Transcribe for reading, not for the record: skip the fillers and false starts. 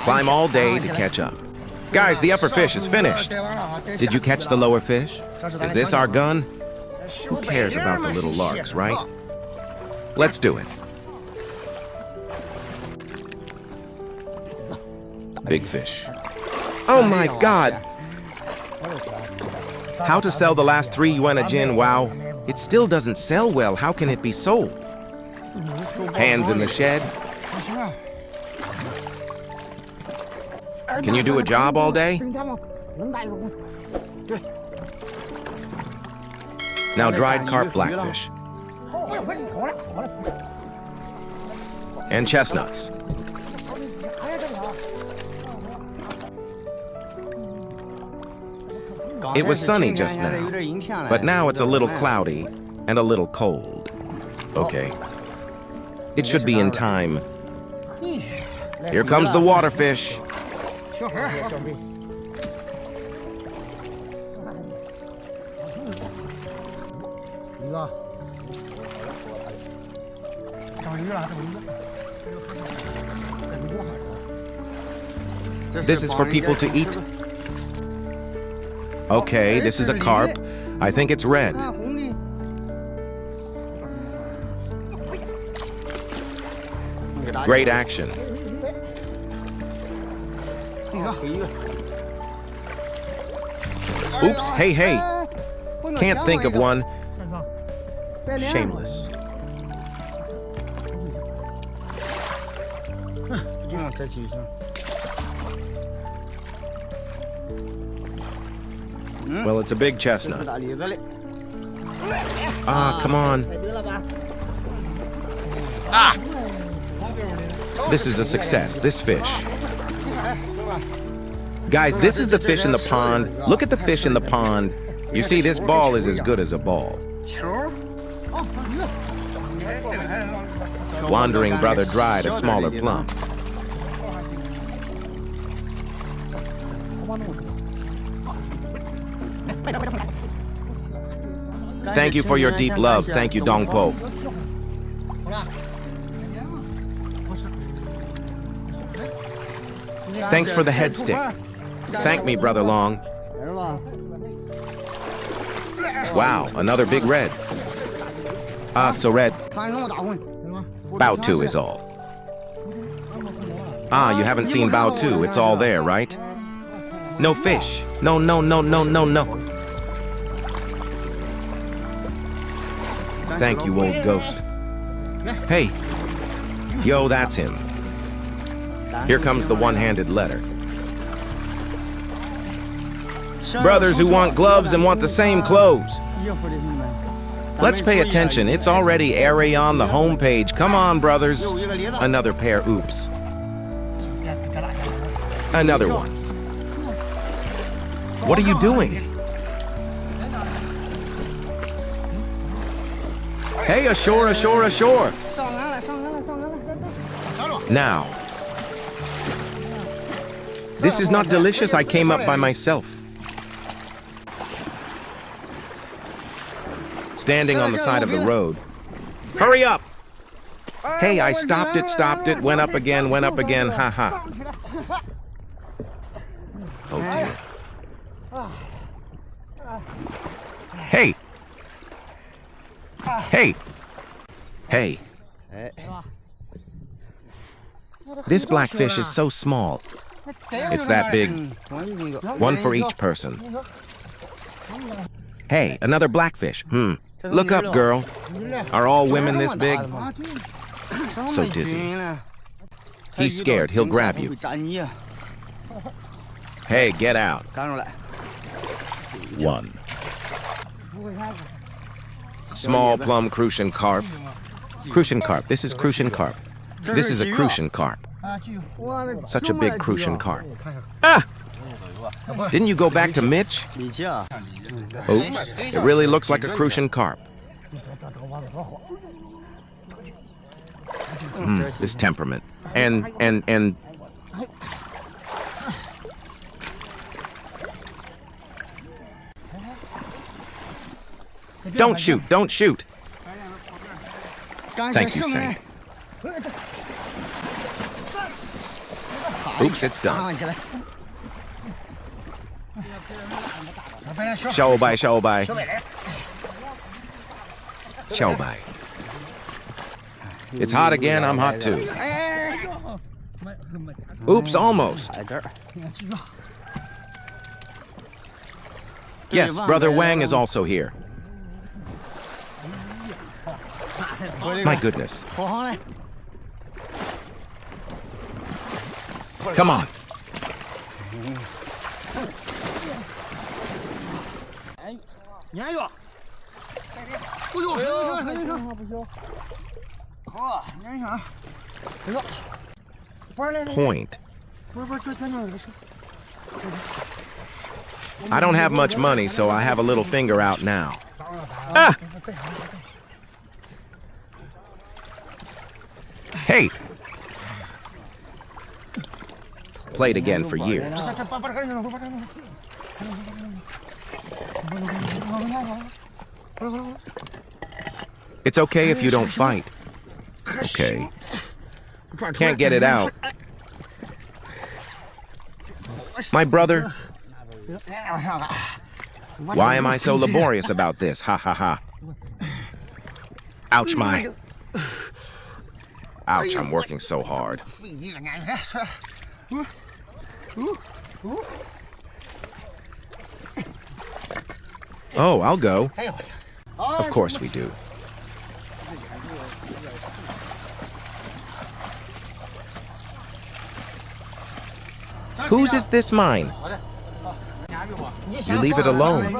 Climb all day to catch up. Guys, the upper fish is finished. Did you catch the lower fish? Is this our gun? Who cares about the little larks, right? Let's do it. Big fish. Oh my God! How to sell the last 3 yuan a jin? Wow. It still doesn't sell well. How can it be sold? Hands in the shed. Can you do a job all day? Now dried carp blackfish. And chestnuts. It was sunny just now, but now it's a little cloudy and a little cold. Okay. It should be in time. Here comes the water fish. This is for people to eat. Okay, this is a carp. I think it's red. Great action. Oops, hey. Can't think of one. Shameless. Well, it's a big chestnut. Ah, come on. Ah! This is a success, this fish. Guys, this is the fish in the pond. Look at the fish in the pond. You see, this ball is as good as a ball. Wandering brother dried a smaller plum. Thank you for your deep love. Thank you, Dongpo. Thanks for the head stick. Thank me, Brother Long. Wow, another big red. Ah, so red. Bao Tu is all. Ah, you haven't seen Bao Tu. It's all there, right? No fish. No. Thank you, old ghost. Hey. Yo, that's him. Here comes the one-handed letter. Brothers who want gloves and want the same clothes. Let's pay attention. It's already airy on the homepage. Come on, brothers. Another pair. Oops. Another one. What are you doing? Hey, ashore. Now. This is not delicious. I came up by myself. Standing on the side of the road. Hurry up! Hey, I stopped it, went up again, haha. Oh dear. Hey! This blackfish is so small. It's that big. One for each person. Hey, another blackfish. Look up, girl. Are all women this big? So dizzy. He's scared. He'll grab you. Hey, get out. One. Small plum crucian carp. Crucian carp. This is crucian carp. This is a crucian carp. Such a big crucian carp. Ah! Didn't you go back to Mitch? Oops. It really looks like a crucian carp. This temperament. And... Don't shoot. Thank you, Saint. Oops, it's done. Xiaobai, xiaobai. Xiaobai. It's hot again, I'm hot too. Oops, almost. Yes, Brother Wang is also here. My goodness. Come on. Point. I don't have much money, so I have a little finger out now. Ah! Hey! Played again for years. It's okay if you don't fight. Okay. Can't get it out. My brother. Why am I so laborious about this? Ha ha ha. Ouch, my. Ouch, I'm working so hard. Oh, I'll go. Of course we do. Whose is this mine? You leave it alone.